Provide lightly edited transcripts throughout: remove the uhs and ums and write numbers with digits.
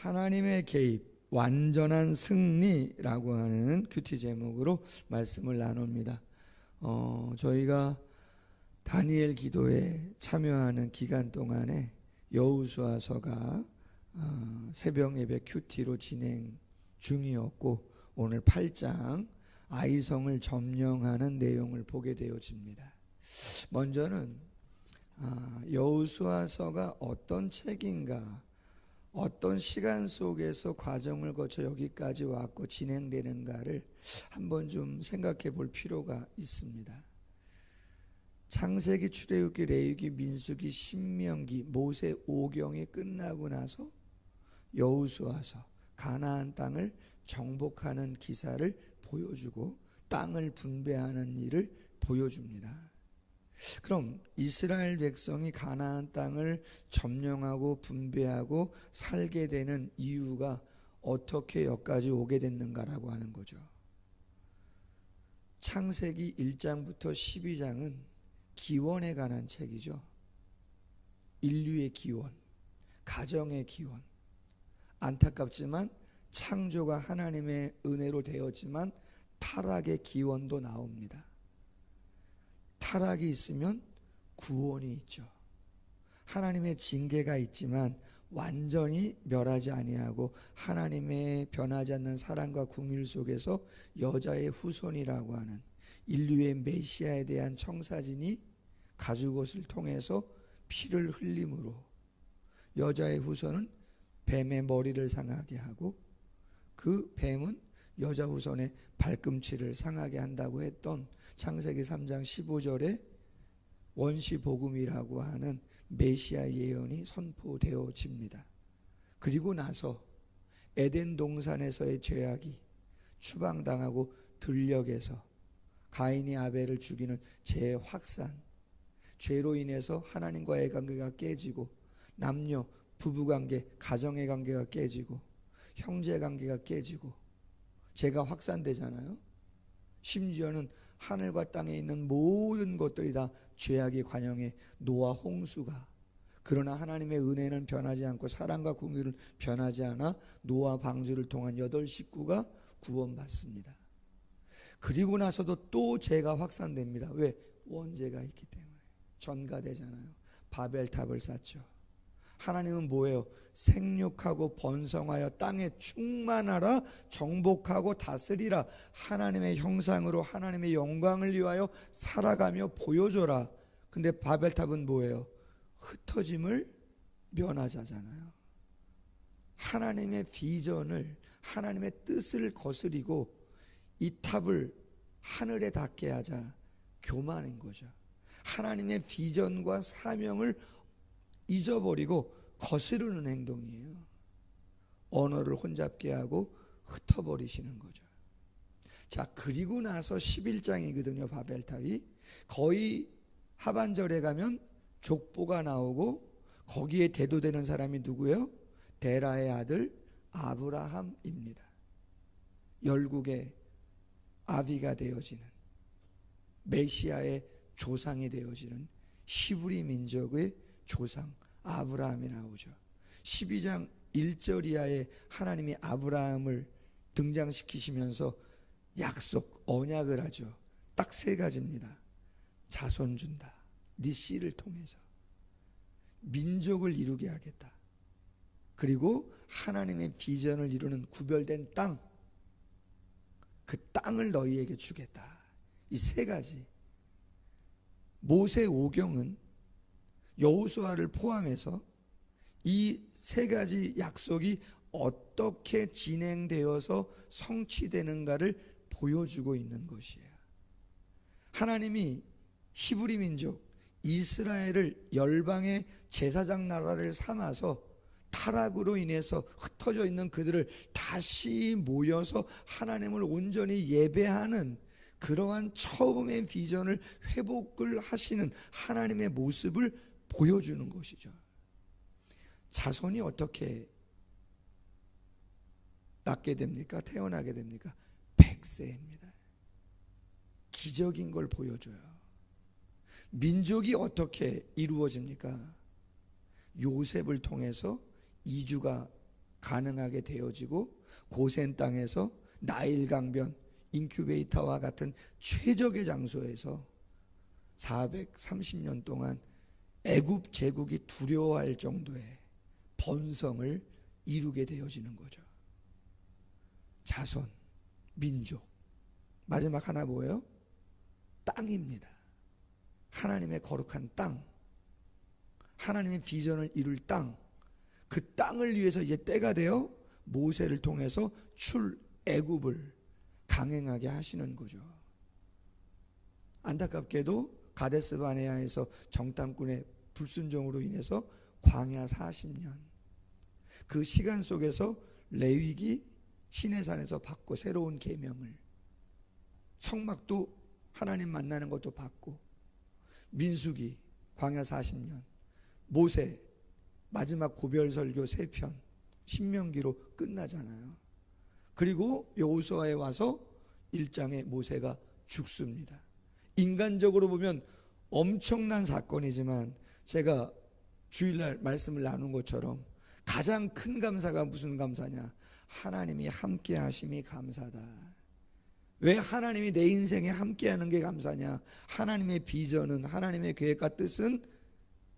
하나님의 개입, 완전한 승리라고 하는 큐티 제목으로 말씀을 나눕니다. 저희가 다니엘 기도에 참여하는 기간 동안에 여호수아서가 새벽 예배 큐티로 진행 중이었고, 오늘 8장 아이성을 점령하는 내용을 보게 되어집니다. 먼저는 여호수아서가 어떤 책인가, 어떤 시간 속에서 과정을 거쳐 여기까지 왔고 진행되는가를 한번 좀 생각해 볼 필요가 있습니다. 창세기, 출애굽기, 레위기, 민수기, 신명기, 모세 오경이 끝나고 나서 여호수아서 가나안 땅을 정복하는 기사를 보여주고 땅을 분배하는 일을 보여줍니다. 그럼 이스라엘 백성이 가나안 땅을 점령하고 분배하고 살게 되는 이유가 어떻게 여기까지 오게 됐는가라고 하는 거죠. 창세기 1장부터 12장은 기원에 관한 책이죠. 인류의 기원, 가정의 기원. 안타깝지만 창조가 하나님의 은혜로 되었지만 타락의 기원도 나옵니다. 타락이 있으면 구원이 있죠. 하나님의 징계가 있지만 완전히 멸하지 아니하고 하나님의 변하지 않는 사랑과 긍휼 속에서 여자의 후손이라고 하는 인류의 메시아에 대한 청사진이 가죽옷을 통해서 피를 흘림으로 여자의 후손은 뱀의 머리를 상하게 하고 그 뱀은 여자 후손의 발꿈치를 상하게 한다고 했던 창세기 3장 15절에 원시복음이라고 하는 메시아 예언이 선포되어집니다. 그리고 나서 에덴 동산에서의 죄악이 추방당하고 들녘에서 가인이 아벨을 죽이는 재확산, 죄로 인해서 하나님과의 관계가 깨지고 남녀 부부관계, 가정의 관계가 깨지고 형제관계가 깨지고 죄가 확산되잖아요. 심지어는 하늘과 땅에 있는 모든 것들이 다 죄악의 관영에 노아 홍수가, 그러나 하나님의 은혜는 변하지 않고 사랑과 긍휼은 변하지 않아 노아 방주를 통한 8 식구가 구원받습니다. 그리고 나서도 또 죄가 확산됩니다. 왜? 원죄가 있기 때문에. 전가되잖아요. 바벨탑을 쌓죠. 하나님은 뭐예요? 생육하고 번성하여 땅에 충만하라, 정복하고 다스리라, 하나님의 형상으로 하나님의 영광을 위하여 살아가며 보여줘라. 근데 바벨탑은 뭐예요? 흩어짐을 면하자잖아요. 하나님의 비전을, 하나님의 뜻을 거스리고 이 탑을 하늘에 닿게 하자, 교만인 거죠. 하나님의 비전과 사명을 잊어버리고 거스르는 행동이에요. 언어를 혼잡게 하고 흩어버리시는 거죠. 자, 그리고 나서 11장이거든요. 바벨탑이 거의 하반절에 가면 족보가 나오고 거기에 대도되는 사람이 누구예요? 데라의 아들 아브라함입니다. 열국의 아비가 되어지는, 메시아의 조상이 되어지는 히브리 민족의 조상 아브라함이 나오죠. 12장 1절 이하에 하나님이 아브라함을 등장시키시면서 약속, 언약을 하죠. 딱 3가지입니다. 자손 준다. 네 씨를 통해서 민족을 이루게 하겠다. 그리고 하나님의 비전을 이루는 구별된 땅, 그 땅을 너희에게 주겠다. 이 3가지. 모세 오경은 여호수아를 포함해서 이 3가지 약속이 어떻게 진행되어서 성취되는가를 보여주고 있는 것이에요. 하나님이 히브리 민족 이스라엘을 열방의 제사장 나라를 삼아서 타락으로 인해서 흩어져 있는 그들을 다시 모여서 하나님을 온전히 예배하는 그러한 처음의 비전을 회복을 하시는 하나님의 모습을 보여주는 것이죠. 자손이 어떻게 낳게 됩니까? 태어나게 됩니까? 100세입니다. 기적인 걸 보여줘요. 민족이 어떻게 이루어집니까? 요셉을 통해서 이주가 가능하게 되어지고 고센 땅에서 나일 강변 인큐베이터와 같은 최적의 장소에서 430년 동안 애굽 제국이 두려워할 정도의 번성을 이루게 되어지는 거죠. 자손, 민족. 마지막 하나 뭐예요? 땅입니다. 하나님의 거룩한 땅, 하나님의 비전을 이룰 땅, 그 땅을 위해서 이제 때가 되어 모세를 통해서 출애굽을 강행하게 하시는 거죠. 안타깝게도 가데스 바네아에서 정탐꾼의 불순종으로 인해서 광야 40년, 그 시간 속에서 레위기 시내산에서 받고 새로운 계명을, 성막도 하나님 만나는 것도 받고, 민수기 광야 40년, 모세 마지막 고별 설교 3편 신명기로 끝나잖아요. 그리고 여호수아에 와서 1장에 모세가 죽습니다. 인간적으로 보면 엄청난 사건이지만 제가 주일날 말씀을 나눈 것처럼 가장 큰 감사가 무슨 감사냐? 하나님이 함께 하심이 감사다. 왜 하나님이 내 인생에 함께하는 게 감사냐? 하나님의 비전은, 하나님의 계획과 뜻은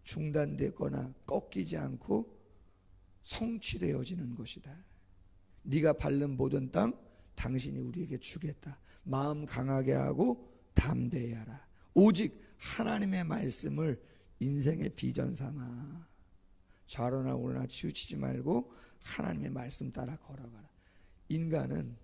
중단되거나 꺾이지 않고 성취되어지는 것이다. 네가 밟는 모든 땅 당신이 우리에게 주겠다. 마음 강하게 하고 담대히 하라. 오직 하나님의 말씀을 인생의 비전 삼아 좌로나 우로나 치우치지 말고 하나님의 말씀 따라 걸어가라. 인간은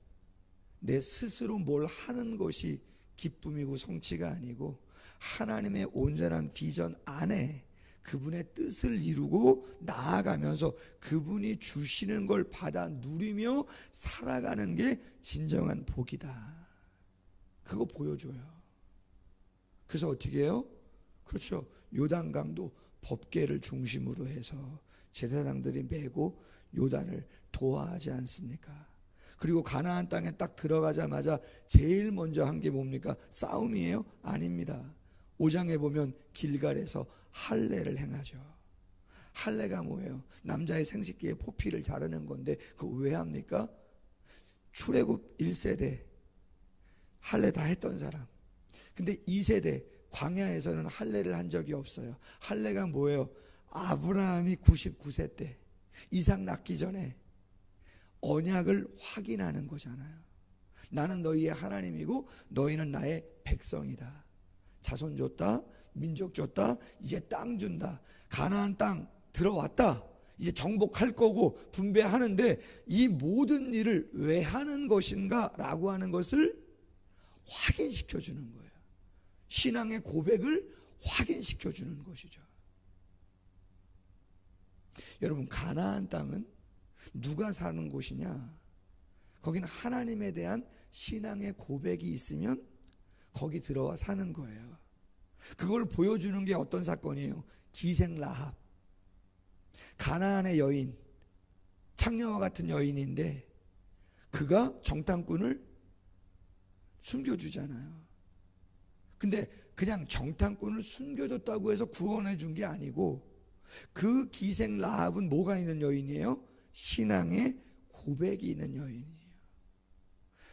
내 스스로 뭘 하는 것이 기쁨이고 성취가 아니고 하나님의 온전한 비전 안에 그분의 뜻을 이루고 나아가면서 그분이 주시는 걸 받아 누리며 살아가는 게 진정한 복이다. 그거 보여줘요. 그래서 어떻게 해요? 그렇죠. 요단강도 법궤를 중심으로 해서 제사장들이 메고 요단을 도하지 않습니까? 그리고 가나안 땅에 딱 들어가자마자 제일 먼저 한 게 뭡니까? 싸움이에요? 아닙니다. 5장에 보면 길갈에서 할례를 행하죠. 할례가 뭐예요? 남자의 생식기에 포피를 자르는 건데 그거 왜 합니까? 출애굽 1세대 할례 다 했던 사람. 근데 2세대 광야에서는 할례를 한 적이 없어요. 할례가 뭐예요? 아브라함이 99세 때 이삭 낳기 전에 언약을 확인하는 거잖아요. 나는 너희의 하나님이고 너희는 나의 백성이다. 자손 줬다, 민족 줬다, 이제 땅 준다. 가나안 땅 들어왔다. 이제 정복할 거고 분배하는데 이 모든 일을 왜 하는 것인가 라고 하는 것을 확인시켜 주는 거예요. 신앙의 고백을 확인시켜 주는 것이죠. 여러분, 가나안 땅은 누가 사는 곳이냐? 거기는 하나님에 대한 신앙의 고백이 있으면 거기 들어와 사는 거예요. 그걸 보여주는 게 어떤 사건이에요? 기생 라합. 가나안의 여인, 창녀와 같은 여인인데 그가 정탐꾼을 숨겨주잖아요. 근데 그냥 정탐꾼을 숨겨줬다고 해서 구원해 준 게 아니고 그 기생 라합은 뭐가 있는 여인이에요? 신앙의 고백이 있는 여인이에요.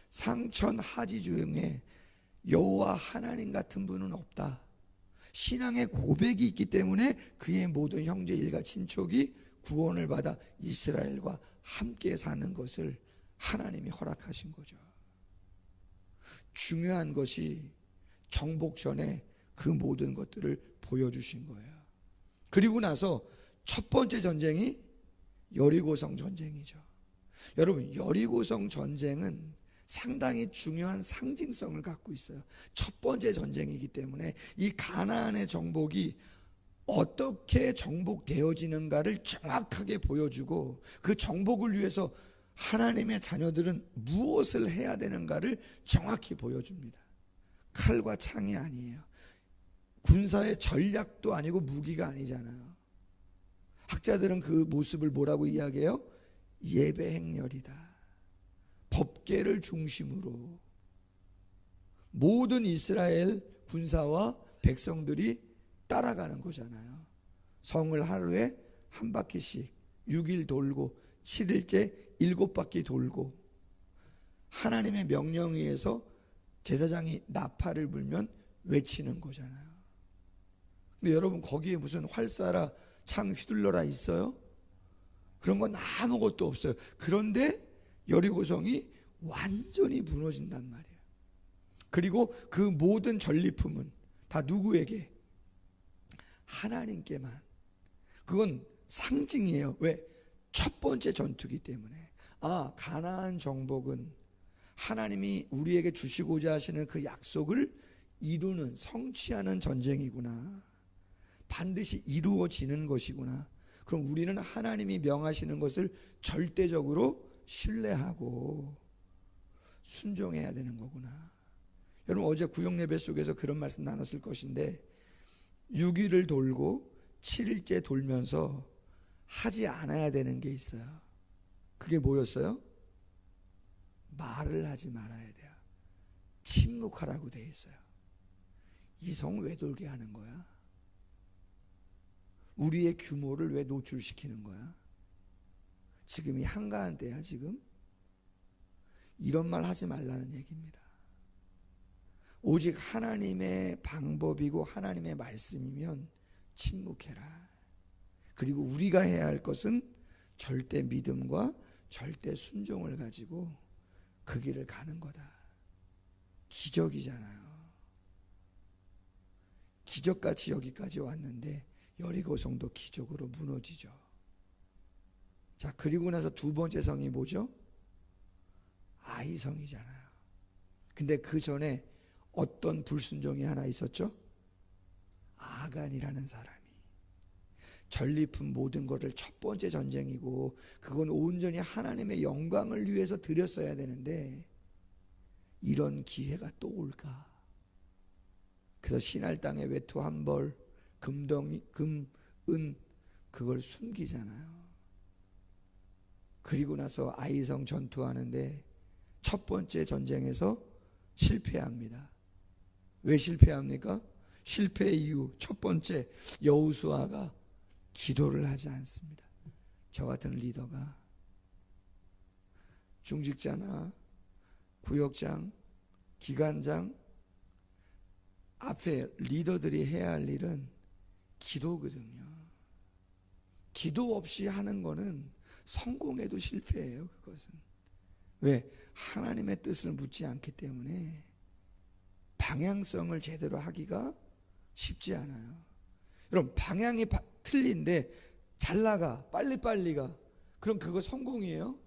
상천 하지 중에 여호와 하나님 같은 분은 없다. 신앙의 고백이 있기 때문에 그의 모든 형제 일가 친족이 구원을 받아 이스라엘과 함께 사는 것을 하나님이 허락하신 거죠. 중요한 것이 정복 전에 그 모든 것들을 보여주신 거예요. 그리고 나서 첫 번째 전쟁이 여리고성 전쟁이죠. 여러분, 여리고성 전쟁은 상당히 중요한 상징성을 갖고 있어요. 첫 번째 전쟁이기 때문에 이 가나안의 정복이 어떻게 정복되어지는가를 정확하게 보여주고 그 정복을 위해서 하나님의 자녀들은 무엇을 해야 되는가를 정확히 보여줍니다. 칼과 창이 아니에요. 군사의 전략도 아니고 무기가 아니잖아요. 학자들은 그 모습을 뭐라고 이야기해요? 예배 행렬이다. 법궤를 중심으로 모든 이스라엘 군사와 백성들이 따라가는 거잖아요. 성을 하루에 한 바퀴씩 6일 돌고 7일째 7바퀴 돌고 하나님의 명령에 의해서 제사장이 나팔을 불면 외치는 거잖아요. 근데 여러분 거기에 무슨 활 쏴라 창 휘둘러라 있어요? 그런 건 아무것도 없어요. 그런데 여리고성이 완전히 무너진단 말이에요. 그리고 그 모든 전리품은 다 누구에게? 하나님께만. 그건 상징이에요. 왜? 첫 번째 전투기 때문에. 가나안 정복은 하나님이 우리에게 주시고자 하시는 그 약속을 이루는, 성취하는 전쟁이구나. 반드시 이루어지는 것이구나. 그럼 우리는 하나님이 명하시는 것을 절대적으로 신뢰하고 순종해야 되는 거구나. 여러분 어제 구역 예배 속에서 그런 말씀 나눴을 것인데 6일을 돌고 7일째 돌면서 하지 않아야 되는 게 있어요. 그게 뭐였어요? 말을 하지 말아야 돼요. 침묵하라고 돼 있어요. 이 성 왜 돌게 하는 거야? 우리의 규모를 왜 노출시키는 거야? 지금이 한가한 때야 지금? 이런 말 하지 말라는 얘기입니다. 오직 하나님의 방법이고 하나님의 말씀이면 침묵해라. 그리고 우리가 해야 할 것은 절대 믿음과 절대 순종을 가지고 그 길을 가는 거다. 기적이잖아요. 기적같이 여기까지 왔는데 여리고성도 기적으로 무너지죠. 자, 그리고 나서 두 번째 성이 뭐죠? 아이성이잖아요. 근데 그 전에 어떤 불순종이 하나 있었죠? 아간이라는 사람이 전리품 모든 것을 첫 번째 전쟁이고 그건 온전히 하나님의 영광을 위해서 드렸어야 되는데 이런 기회가 또 올까? 그래서 신할 땅에 외투 한 벌, 금덩이, 금, 은 그걸 숨기잖아요. 그리고 나서 아이성 전투하는데 첫 번째 전쟁에서 실패합니다. 왜 실패합니까? 실패 이유 첫 번째, 여호수아가 기도를 하지 않습니다. 저 같은 리더가 중직자나 구역장, 기관장 앞에 리더들이 해야 할 일은 기도거든요. 기도 없이 하는 거는 성공해도 실패해요. 그것은 왜? 하나님의 뜻을 묻지 않기 때문에 방향성을 제대로 하기가 쉽지 않아요. 여러분 방향이 틀린데 잘 나가, 빨리빨리 가, 그럼 그거 성공이에요?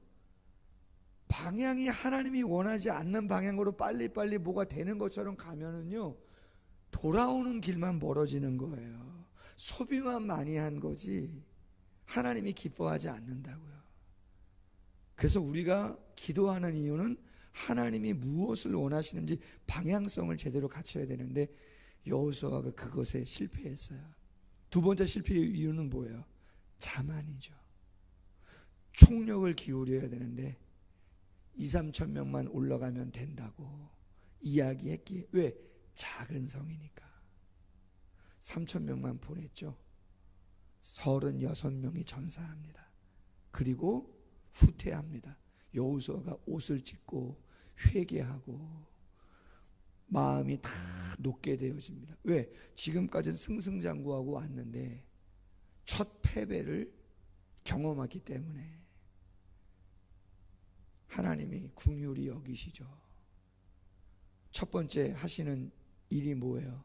방향이 하나님이 원하지 않는 방향으로 빨리빨리 뭐가 되는 것처럼 가면은요 돌아오는 길만 멀어지는 거예요. 소비만 많이 한 거지 하나님이 기뻐하지 않는다고요. 그래서 우리가 기도하는 이유는 하나님이 무엇을 원하시는지 방향성을 제대로 갖춰야 되는데 여호수아가 그것에 실패했어요. 두 번째 실패 이유는 뭐예요? 자만이죠. 총력을 기울여야 되는데 2-3천 명만 올라가면 된다고 이야기했기에 왜? 작은 성이니까 3천 명만 보냈죠. 36명이 전사합니다. 그리고 후퇴합니다. 여호수아가 옷을 찢고 회개하고 마음이 다 녹게 되어집니다. 왜? 지금까지는 승승장구하고 왔는데 첫 패배를 경험하기 때문에 하나님이 긍휼히 여기시죠. 첫 번째 하시는 일이 뭐예요?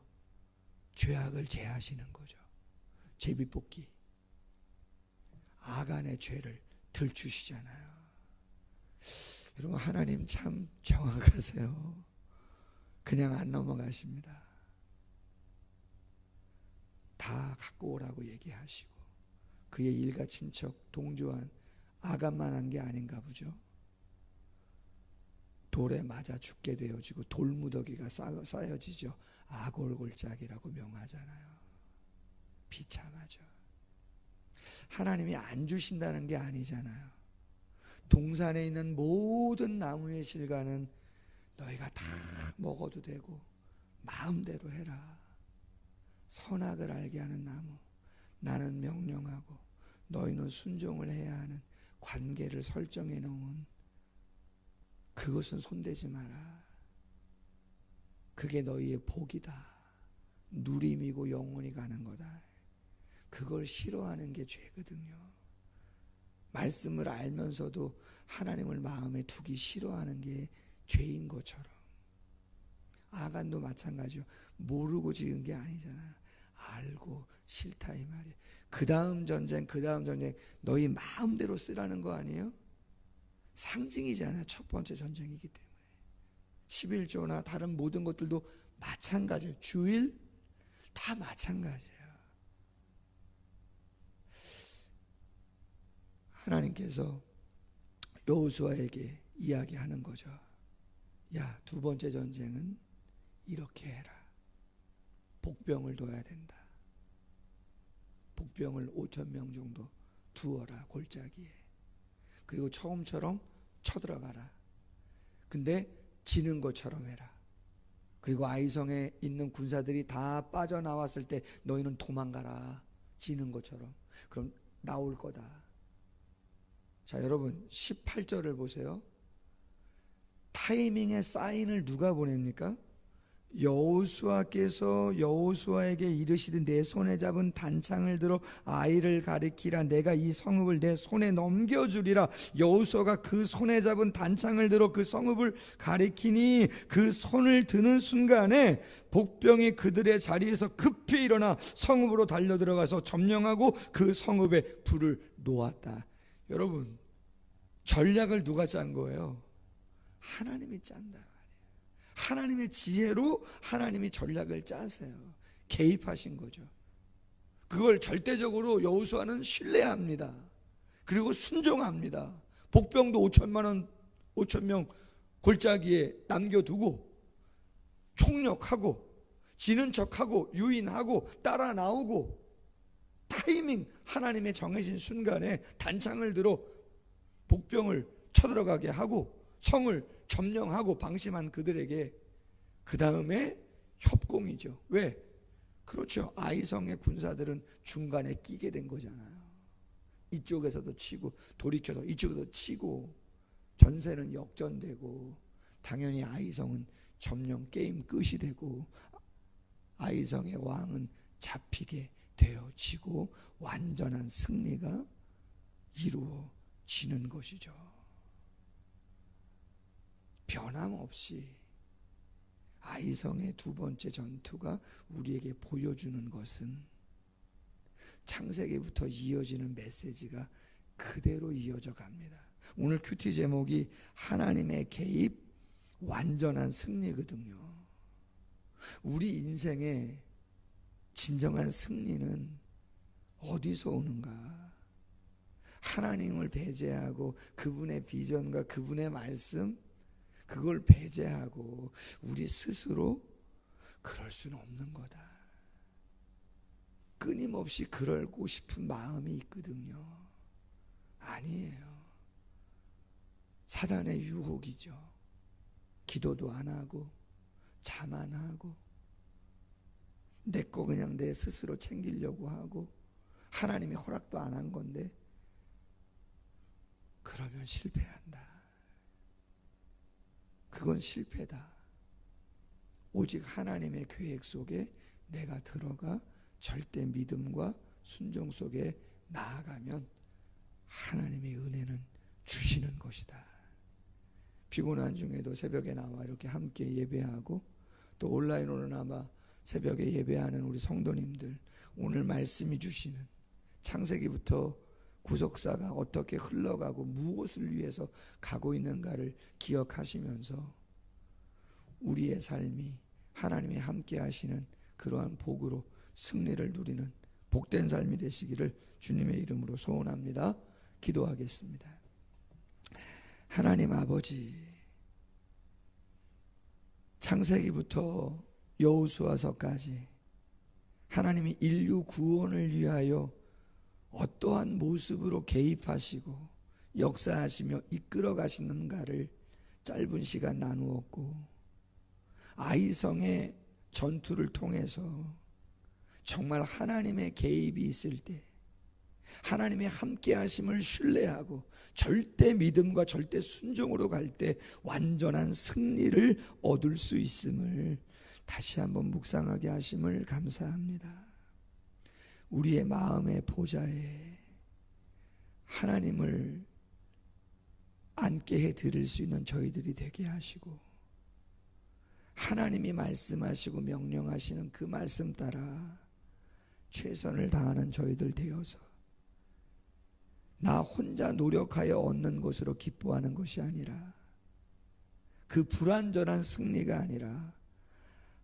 죄악을 제하시는 거죠. 제비뽑기. 아간의 죄를 들추시잖아요. 여러분 하나님 참 정확하세요. 그냥 안 넘어가십니다. 다 갖고 오라고 얘기하시고 그의 일가 친척 동조한 아간만 한 게 아닌가 보죠. 돌에 맞아 죽게 되어지고 돌무더기가 쌓여지죠. 아골골짝이라고 명하잖아요. 비참하죠. 하나님이 안 주신다는 게 아니잖아요. 동산에 있는 모든 나무의 실과는 너희가 다 먹어도 되고 마음대로 해라. 선악을 알게 하는 나무 나는 명령하고 너희는 순종을 해야 하는 관계를 설정해 놓은 그것은 손대지 마라. 그게 너희의 복이다. 누림이고 영원히 가는 거다. 그걸 싫어하는 게 죄거든요. 말씀을 알면서도 하나님을 마음에 두기 싫어하는 게 죄인 것처럼. 아간도 마찬가지요. 모르고 지은 게 아니잖아. 알고 싫다 이 말이에요. 그 다음 전쟁 너희 마음대로 쓰라는 거 아니에요? 상징이잖아요. 첫 번째 전쟁이기 때문에. 11조나 다른 모든 것들도 마찬가지예요. 주일 다 마찬가지예요. 하나님께서 여호수아에게 이야기하는 거죠. 야, 두 번째 전쟁은 이렇게 해라. 복병을 둬야 된다. 복병을 5,000명 정도 두어라, 골짜기에. 그리고 처음처럼 쳐들어가라. 근데 지는 것처럼 해라. 그리고 아이성에 있는 군사들이 다 빠져나왔을 때 너희는 도망가라. 지는 것처럼. 그럼 나올 거다. 자, 여러분 18절을 보세요. 타이밍의 사인을 누가 보냅니까? 여호수아께서 여호수아에게 이르시되 내 손에 잡은 단창을 들어 아이를 가리키라. 내가 이 성읍을 내 손에 넘겨주리라. 여호수아가 그 손에 잡은 단창을 들어 그 성읍을 가리키니 그 손을 드는 순간에 복병이 그들의 자리에서 급히 일어나 성읍으로 달려들어가서 점령하고 그 성읍에 불을 놓았다. 여러분, 전략을 누가 짠 거예요? 하나님이 짠다. 하나님의 지혜로 하나님이 전략을 짜세요. 개입하신 거죠. 그걸 절대적으로 여호수아는 신뢰합니다. 그리고 순종합니다. 복병도 5,000명 골짜기에 남겨두고 총력하고 지는 척하고 유인하고 따라 나오고 타이밍 하나님의 정해진 순간에 단창을 들어 복병을 쳐들어가게 하고 성을 점령하고 방심한 그들에게 그 다음에 협공이죠. 왜? 그렇죠. 아이성의 군사들은 중간에 끼게 된 거잖아요. 이쪽에서도 치고 돌이켜서 이쪽에서도 치고 전세는 역전되고 당연히 아이성은 점령 게임 끝이 되고 아이성의 왕은 잡히게 되어지고 완전한 승리가 이루어지는 것이죠. 변함없이 아이성의 두 번째 전투가 우리에게 보여주는 것은 창세기부터 이어지는 메시지가 그대로 이어져 갑니다. 오늘 큐티 제목이 하나님의 개입 완전한 승리거든요. 우리 인생의 진정한 승리는 어디서 오는가? 하나님을 배제하고 그분의 비전과 그분의 말씀, 그걸 배제하고 우리 스스로 그럴 수는 없는 거다. 끊임없이 그러고 싶은 마음이 있거든요. 아니에요. 사단의 유혹이죠. 기도도 안 하고 자만하고 내 거 그냥 내 스스로 챙기려고 하고 하나님이 허락도 안 한 건데 그러면 실패한다. 그건 실패다. 오직 하나님의 계획 속에 내가 들어가 절대 믿음과 순종 속에 나아가면 하나님의 은혜는 주시는 것이다. 피곤한 중에도 새벽에 나와 이렇게 함께 예배하고 또 온라인으로 아마 새벽에 예배하는 우리 성도님들, 오늘 말씀이 주시는 창세기부터 구속사가 어떻게 흘러가고 무엇을 위해서 가고 있는가를 기억하시면서 우리의 삶이 하나님이 함께 하시는 그러한 복으로 승리를 누리는 복된 삶이 되시기를 주님의 이름으로 소원합니다. 기도하겠습니다. 하나님 아버지, 창세기부터 여호수아서까지 하나님이 인류 구원을 위하여 어떠한 모습으로 개입하시고 역사하시며 이끌어 가시는가를 짧은 시간 나누었고, 아이성의 전투를 통해서 정말 하나님의 개입이 있을 때 하나님의 함께 하심을 신뢰하고 절대 믿음과 절대 순종으로 갈 때 완전한 승리를 얻을 수 있음을 다시 한번 묵상하게 하심을 감사합니다. 우리의 마음의 보좌에 하나님을 앉게 해드릴 수 있는 저희들이 되게 하시고, 하나님이 말씀하시고 명령하시는 그 말씀 따라 최선을 다하는 저희들 되어서 나 혼자 노력하여 얻는 것으로 기뻐하는 것이 아니라, 그 불완전한 승리가 아니라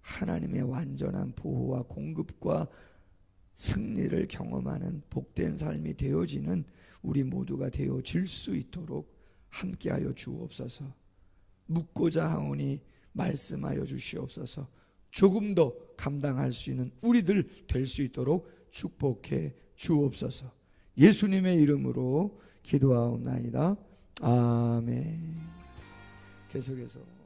하나님의 완전한 보호와 공급과 승리를 경험하는 복된 삶이 되어지는 우리 모두가 되어질 수 있도록 함께하여 주옵소서. 묻고자 하오니 말씀하여 주시옵소서. 조금 더 감당할 수 있는 우리들 될 수 있도록 축복해 주옵소서. 예수님의 이름으로 기도하옵나이다. 아멘. 계속해서